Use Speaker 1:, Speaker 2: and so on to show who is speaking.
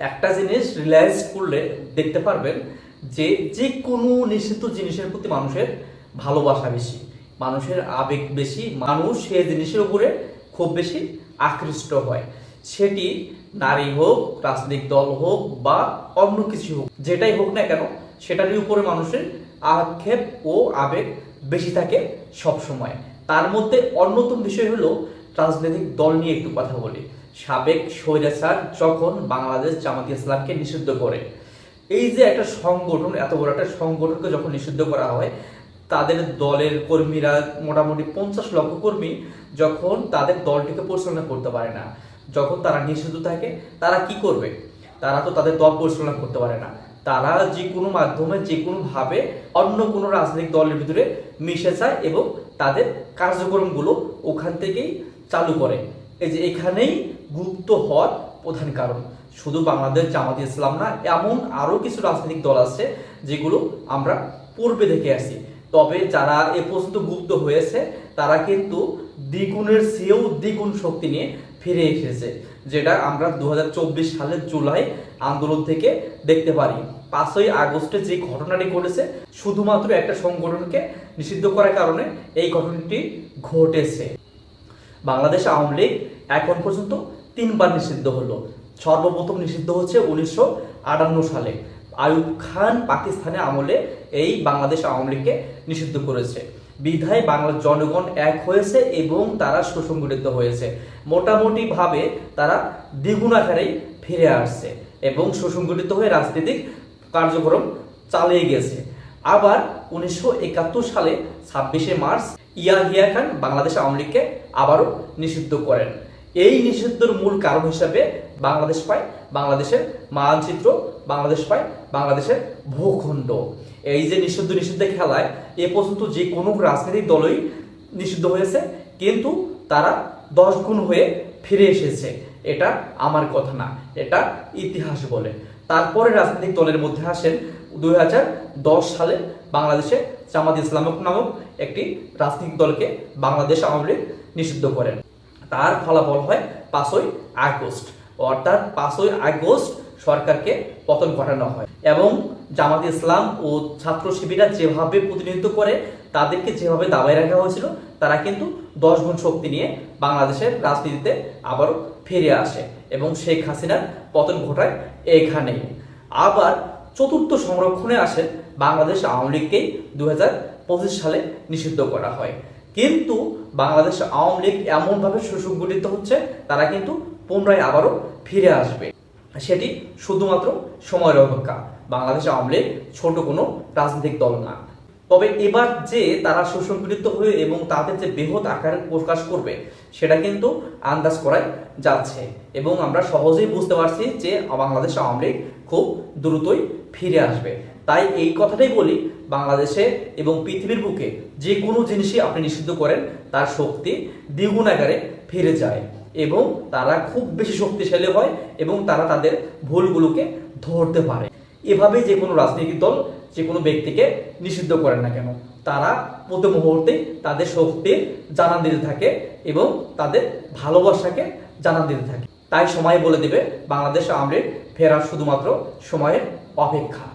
Speaker 1: একটা জিনিস রিয়েলাইজ করলে দেখতে পারবেন যে যে কোনো নিষিদ্ধ জিনিসের প্রতি মানুষের ভালোবাসা বেশি, মানুষের আবেগ বেশি, মানুষ সেই জিনিসের উপরে খুব বেশি আকৃষ্ট হয়। সেটি নারী হোক, রাজনৈতিক দল হোক বা অন্য কিছু হোক, যেটাই হোক না কেন সেটারই উপরে মানুষের আক্ষেপ ও আবেগ বেশি থাকে সব সময়। তার মধ্যে অন্যতম বিষয় হলো রাজনৈতিক দল নিয়ে একটু কথা বলি। সাবেক স্বৈরাচার যখন বাংলাদেশ জামাতে ইসলামকে নিষিদ্ধ করে, এই যে একটা সংগঠন, এত বড় একটা সংগঠনকে যখন নিষিদ্ধ করা হয়, তাদের দলের কর্মীরা মোটামুটি 50 লক্ষ কর্মী যখন তাদের দলটিকে পরিচালনা করতে পারে না, যখন তারা নিষিদ্ধ থাকে, তারা কি করবে? তারা তো তাদের দল পরিচালনা করতে পারে না। তারা যে কোনো মাধ্যমে যে কোনোভাবে অন্য কোনো রাজনৈতিক দলের ভিতরে মিশে যায় এবং তাদের কার্যক্রমগুলো ওখান থেকেই চালু করে। এই যে এখানেই গুপ্ত হওয়ার প্রধান কারণ শুধু বাংলাদেশ জামাতে ইসলাম না, এমন আরো কিছু রাজনৈতিক দল আছে যেগুলো আমরা পূর্বে দেখে আসি। তবে যারা এ পর্যন্ত গুপ্ত হয়েছে তারা কিন্তু দ্বিগুণের চেয়েও দ্বিগুণ শক্তি নিয়ে ফিরে এসেছে, যেটা আমরা 2024 সালের জুলাই আন্দোলন থেকে দেখতে পারি। 5ই আগস্টে যে ঘটনাটি ঘটেছে, শুধুমাত্র একটা সংগঠনকে নিষিদ্ধ করার কারণে এই ঘটনাটি ঘটেছে। বাংলাদেশ আওয়ামী লীগ এখন পর্যন্ত 3বার নিষিদ্ধ হলো। সর্বপ্রথম নিষিদ্ধ হচ্ছে 1958 সালে। আইয়ুব খান পাকিস্তানে আমলে এই বাংলাদেশ আওয়ামী লীগকে নিষিদ্ধ করেছে। বিধায় বাংলার জনগণ এক হয়েছে এবং তারা সুসংগঠিত হয়েছে। মোটামুটি ভাবে তারা দ্বিগুণ আকারেই ফিরে আসছে এবং সুসংগঠিত হয়ে রাজনৈতিক কার্যক্রম চালিয়ে গেছে। আবার 1971 সালে 26শে মার্চ ইয়াহিয়া খান বাংলাদেশ আওয়ামী লীগকে আবারও নিষিদ্ধ করেন। এই নিষিদ্ধের মূল কারণ হিসাবে বাংলাদেশ পায় বাংলাদেশের মানচিত্র, বাংলাদেশ পায় বাংলাদেশের ভূখণ্ড। এই যে নিষিদ্ধ খেলায় এ পর্যন্ত যে কোনো রাজনৈতিক দলই নিষিদ্ধ হয়েছে, কিন্তু তারা 10 গুণ হয়ে ফিরে এসেছে। এটা আমার কথা না, এটা ইতিহাস বলে। তারপরে রাজনৈতিক দলের মধ্যে আসেন 2010 সালে বাংলাদেশে জামাত ইসলাম নামক একটি রাজনৈতিক দলকে বাংলাদেশ আওয়ামী লীগ নিষিদ্ধ করেন। তার ফলাফল হয় 5ই আগস্ট, অর্থাৎ 5ই আগস্ট সরকারকে পতন ঘটানো হয় এবং জামাত ইসলাম ও ছাত্র শিবিরা যেভাবে প্রতিনিধিত্ব করে, তাদেরকে যেভাবে দাবায় রাখা হয়েছিল, তারা কিন্তু 10 গুণ শক্তি নিয়ে বাংলাদেশের রাজনীতিতে আবারও ফিরে আসে এবং শেখ হাসিনার পতন ঘটায় এখানেই। আবার চতুর্থ সংরক্ষণে আসেন বাংলাদেশ আওয়ামী লীগকেই 2025 সালে নিষিদ্ধ করা হয়। কিন্তু বাংলাদেশ আওয়ামী লীগ এমনভাবে সুসংগঠিত হচ্ছে, তারা কিন্তু পুনরায় আবারও ফিরে আসবে। সেটি শুধুমাত্র সময়ের অপেক্ষা। বাংলাদেশ আওয়ামী লীগ ছোট কোনো রাজনৈতিক দল না। তবে এবার যে তারা সুসংগঠিত হয়ে এবং তাদের যে বৃহৎ আকারে প্রকাশ করবে, সেটা কিন্তু আন্দাজ করাই যাচ্ছে এবং আমরা সহজেই বুঝতে পারছি যে বাংলাদেশ আওয়ামী লীগ খুব দ্রুতই ফিরে আসবে। তাই এই কথাটাই বলি, বাংলাদেশে এবং পৃথিবীর বুকে যে কোনো জিনিসই আপনি নিষিদ্ধ করেন, তার শক্তি দ্বিগুণ আকারে ফিরে যায় এবং তারা খুব বেশি শক্তিশালী হয় এবং তারা তাদের ভুলগুলোকে ধরতে পারে। এভাবে যে কোনো রাজনৈতিক দল যে কোনো ব্যক্তিকে নিষিদ্ধ করেন না কেন, তারা প্রতি মুহূর্তে তাদের শক্তির জানান দিতে থাকে এবং তাদের ভালোবাসাকে জানান দিতে থাকে। তাই সময় বলে দেবে বাংলাদেশ আওয়ামী লীগ ফেরার শুধুমাত্র সময়ের অপেক্ষা।